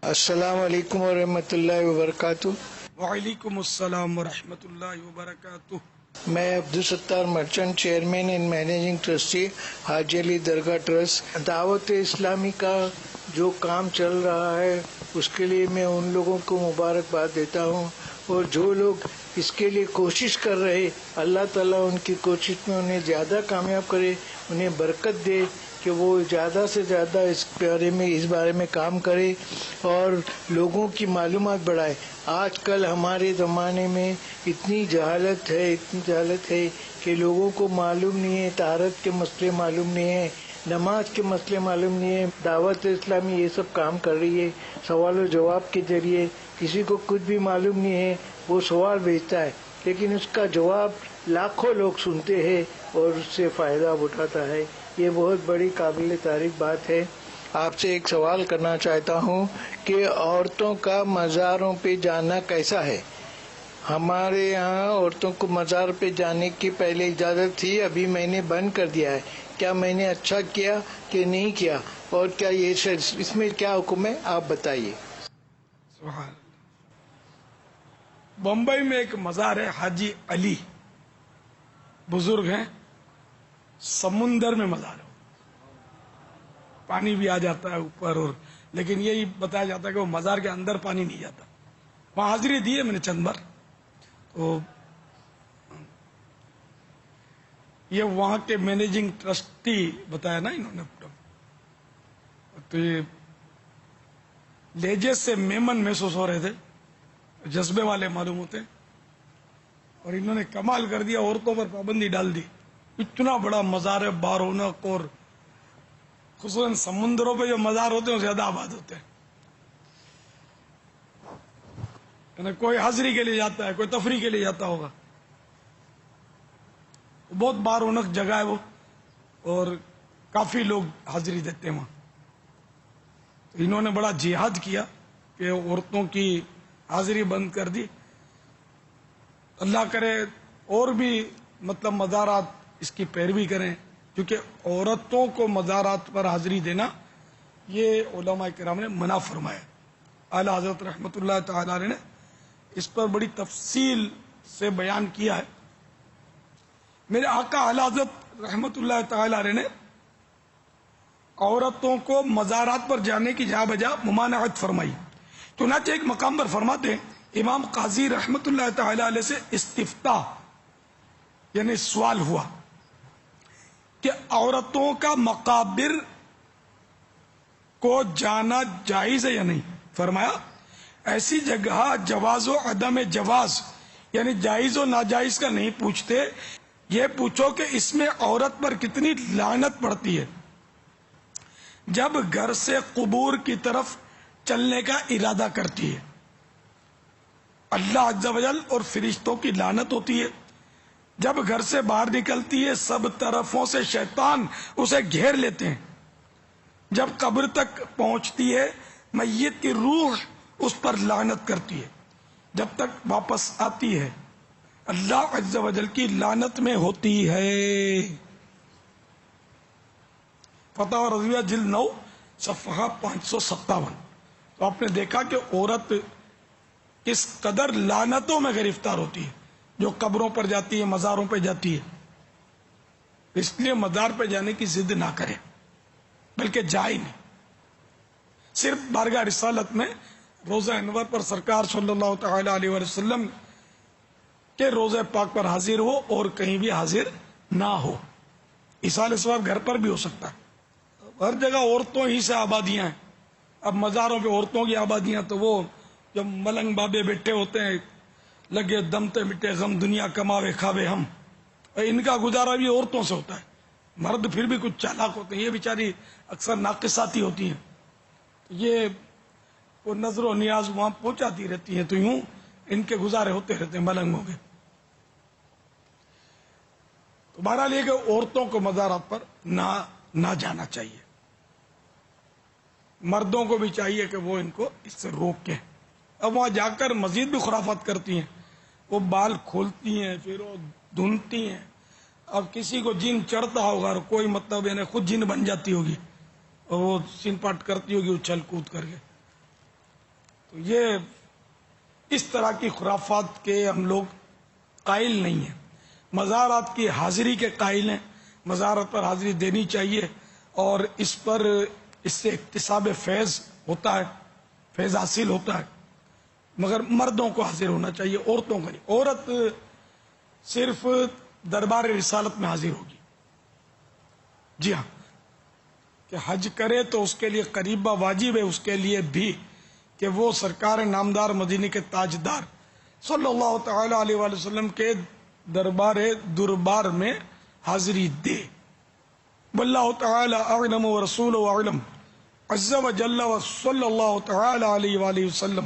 السلام علیکم ورحمۃ اللہ وبرکاتہ۔ وعلیکم السلام ورحمۃ اللہ وبرکاتہ۔ میں Abdul Sattar merchant, chairman and managing trustee Haji Ali Dargah trust. دعوت اسلامی کا جو کام چل رہا ہے اس کے لیے میں ان لوگوں کو مبارکباد دیتا ہوں، اور جو لوگ اس کے لیے کوشش کر رہے، اللہ تعالیٰ ان کی کوشش میں انہیں زیادہ کامیاب کرے، انہیں برکت دے کہ وہ زیادہ سے زیادہ اس بارے میں کام کرے اور لوگوں کی معلومات بڑھائے۔ آج کل ہمارے زمانے میں اتنی جہالت ہے کہ لوگوں کو معلوم نہیں ہے، طہارت کے مسئلے معلوم نہیں ہے، نماز کے مسئلے معلوم نہیں ہے۔ دعوت اسلامی یہ سب کام کر رہی ہے، سوال و جواب کے ذریعے۔ کسی کو کچھ بھی معلوم نہیں ہے، وہ سوال بھیجتا ہے، لیکن اس کا جواب لاکھوں لوگ سنتے ہیں اور اس سے فائدہ اٹھاتا ہے۔ یہ بہت بڑی قابل تعریف بات ہے۔ آپ سے ایک سوال کرنا چاہتا ہوں کہ عورتوں کا مزاروں پہ جانا کیسا ہے؟ ہمارے یہاں عورتوں کو مزار پہ جانے کی پہلے اجازت تھی، ابھی میں نے بند کر دیا ہے۔ کیا میں نے اچھا کیا کہ نہیں کیا، اور کیا یہ اس میں کیا حکم ہے، آپ بتائیے۔ سبحان اللہ۔ بمبئی میں ایک مزار ہے، حاجی علی، بزرگ ہیں، سمندر میں مزار ہے، پانی بھی آ جاتا ہے اوپر، اور لیکن یہی بتایا جاتا ہے کہ وہ مزار کے اندر پانی نہیں جاتا۔ وہاں حاضری دی ہے میں نے چند بار، تو یہ وہاں کے مینیجنگ ٹرسٹی بتایا نا انہوں نے پورا، تو یہ لہجے سے میمن محسوس ہو رہے تھے، جذبے والے معلوم ہوتے، اور انہوں نے کمال کر دیا، عورتوں پر پابندی ڈال دی۔ اتنا بڑا مزار ہے، بارونق، اور خصوصاً سمندروں پہ جو مزار ہوتے ہیں وہ زیادہ آباد ہوتے ہیں، یعنی کوئی حاضری کے لیے جاتا ہے، کوئی تفریح کے لیے جاتا ہوگا۔ بہت بارونق جگہ ہے وہ، اور کافی لوگ حاضری دیتے ہیں وہاں۔ تو انہوں نے بڑا جہاد کیا کہ عورتوں کی حاضری بند کر دی۔ اللہ کرے اور بھی مزارات اس کی پیروی کریں، کیونکہ عورتوں کو مزارات پر حاضری دینا یہ علماء کرام نے منع فرمایا۔ اعلی حضرت رحمۃ اللہ تعالی علیہ نے اس پر بڑی تفصیل سے بیان کیا ہے۔ میرے آقا اعلی حضرت رحمۃ اللہ تعالی علیہ نے عورتوں کو مزارات پر جانے کی جا بجا ممانعت فرمائی۔ چنانچہ ایک مقام پر فرماتے ہیں، امام قاضی رحمۃ اللہ تعالی علیہ سے استفتاء یعنی سوال ہوا کہ عورتوں کا مقابر کو جانا جائز ہے یا نہیں؟ فرمایا ایسی جگہ جواز و عدم جواز یعنی جائز و ناجائز کا نہیں پوچھتے، یہ پوچھو کہ اس میں عورت پر کتنی لعنت پڑتی ہے جب گھر سے قبور کی طرف چلنے کا ارادہ کرتی ہے۔ اللہ عز و جل اور فرشتوں کی لعنت ہوتی ہے، جب گھر سے باہر نکلتی ہے سب طرفوں سے شیطان اسے گھیر لیتے ہیں، جب قبر تک پہنچتی ہے میت کی روح اس پر لعنت کرتی ہے، جب تک واپس آتی ہے اللہ عز و جل کی لعنت میں ہوتی ہے۔ فتح رضویہ جلد 9 صفحہ 557۔ تو آپ نے دیکھا کہ عورت کس قدر لعنتوں میں گرفتار ہوتی ہے جو قبروں پر جاتی ہے، مزاروں پہ جاتی ہے۔ اس لیے مزار پہ جانے کی ضد نہ کرے، بلکہ جائے نہیں۔ صرف بارگاہ رسالت میں روزہ انور پر سرکار صلی اللہ تعالی علیہ وسلم کے روزہ پاک پر حاضر ہو اور کہیں بھی حاضر نہ ہو۔ ایصال ثواب گھر پر بھی ہو سکتا ہے، ہر جگہ عورتوں ہی سے آبادیاں ہیں۔ اب مزاروں پہ عورتوں کی آبادیاں، تو وہ جو ملنگ بابے بیٹھے ہوتے ہیں، لگے دم تے مٹے غم دنیا کماوے کھاوے ہم، ان کا گزارا بھی عورتوں سے ہوتا ہے۔ مرد پھر بھی کچھ چالاک ہوتے ہیں، یہ بیچاری اکثر ناقصاتی ہوتی ہیں، یہ وہ نظر و نیاز وہاں پہنچاتی رہتی ہیں، تو یوں ان کے گزارے ہوتے رہتے ہیں ملنگ ہو گئے۔ تو بہرحال یہ کہ عورتوں کو مزارات پر نہ جانا چاہیے، مردوں کو بھی چاہیے کہ وہ ان کو اس سے روکیں۔ اب وہاں جا کر مزید بھی خرافات کرتی ہیں، وہ بال کھولتی ہیں، پھر وہ دھنتی ہیں۔ اب کسی کو جن چڑھتا ہوگا اور کوئی یعنی خود جن بن جاتی ہوگی، اور وہ سین پاٹ کرتی ہوگی اچھل کود کر کے۔ تو یہ اس طرح کی خرافات کے ہم لوگ قائل نہیں ہیں. مزارات کی حاضری کے قائل ہیں. مزارات پر حاضری دینی چاہیے اور اس سے اکتساب فیض ہوتا ہے، فیض حاصل ہوتا ہے، مگر مردوں کو حاضر ہونا چاہیے، عورتوں کو نہیں. عورت صرف دربار رسالت میں حاضر ہوگی. جی ہاں، کہ حج کرے تو اس کے لیے قریبہ واجب ہے اس کے لیے بھی کہ وہ سرکار نامدار مدینے کے تاجدار صلی اللہ تعالی علیہ وآلہ وسلم کے دربار میں حاضری دے. واللہ تعالی اعلم ورسولہ اعلم عز وجل وصلی اللہ تعالی علیہ وآلہ وسلم.